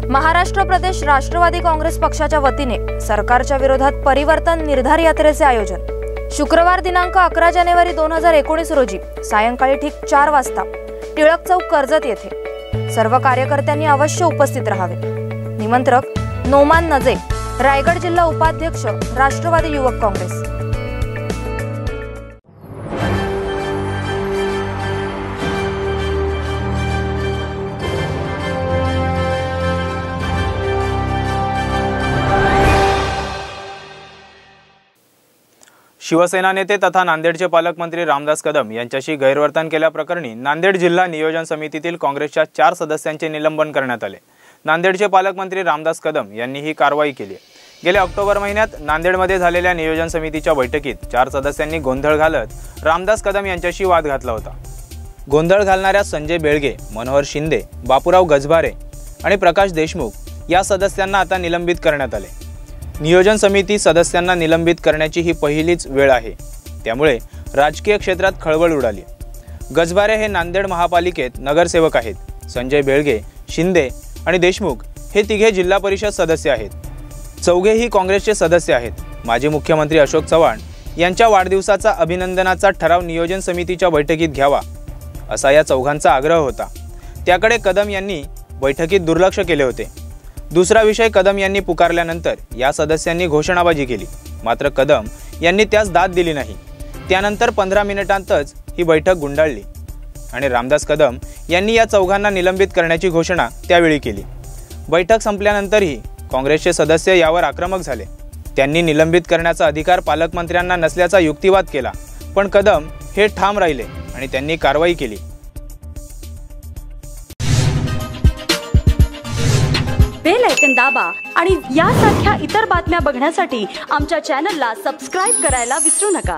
महाराष्ट्र प्रदेश राष्ट्रवादी काँग्रेस पक्षाच्या वतीने सरकारच्या विरोधात परिवर्तन निर्धार यात्रेचे आयोजन शुक्रवार दिनांक 11 जानेवारी 2019 रोजी सायंकाळी ठीक 4 वाजता टिळक चौक कर्जत येथे सर्व कार्यकर्त्यांनी अवश्य उपस्थित राहावे। निमंत्रक नोमान नजे, रायगड जिल्हा उपाध्यक्ष राष्ट्रवादी युवक काँग्रेस। शिवसेना नेते तथा नांदेडचे पालकमंत्री रामदास कदम यांच्याशी गैरवर्तन केल्याप्रकरणी नांदेड जिल्हा नियोजन समितीतील काँग्रेसच्या 4 सदस्यांचे निलंबन करण्यात आले। नांदेडचे पालकमंत्री रामदास कदम यांनी ही कारवाई केली। गेल्या ऑक्टोबर महिन्यात नांदेडमध्ये झालेल्या नियोजन समितीच्या बैठकीत 4 सदस्यांनी गोंधळ घालत रामदास कदम यांच्याशी वाद घातला होता। गोंधळ घालणाऱ्या संजय बेळगे, मनोहर शिंदे, बापूराव गजभारे आणि प्रकाश देशमुख या सदस्यांना आता निलंबित करण्यात आले। नियोजन समिती सदस्यांना निलंबित करण्याची ही पहिलीच वेळ आहे, त्यामुळे राजकीय क्षेत्रात खळबळ उडाली। गजभारे हे नांदेड महापालिकेत नगरसेवक आहेत। संजय बेळगे, शिंदे आणि देशमुख हे तिघे जिल्हा परिषद सदस्य आहेत। चौघेही काँग्रेसचे सदस्य आहेत। माजी मुख्यमंत्री अशोक चव्हाण यांच्या वाढदिवसाचा अभिनंदनाचा ठराव नियोजन समितीच्या बैठकीत घ्यावा असा या चौघांचा आग्रह होता, त्याकडे कदम यांनी बैठकीत दुर्लक्ष केले होते। दुसरा विषय कदम यांनी पुकारल्यानंतर या सदस्यांनी घोषणाबाजी केली, मात्र कदम यांनी त्यास दाद दिली नाही। त्यानंतर 15 मिनिटांतच ही बैठक गुंडाळली आणि रामदास कदम यांनी या चौघांना निलंबित करण्याची घोषणा त्यावेळी केली। बैठक संपल्यानंतरही काँग्रेसचे सदस्य यावर आक्रमक झाले। त्यांनी निलंबित करण्याचा अधिकार पालकमंत्र्यांना नसल्याचा युक्तिवाद केला, पण कदम हे ठाम राहिले आणि त्यांनी कारवाई केली। बेल आयकॉन दाबा आणि यासारख्या इतर बातम्या बघण्यासाठी आमच्या चॅनलला सबस्क्राइब करायला विसरू नका।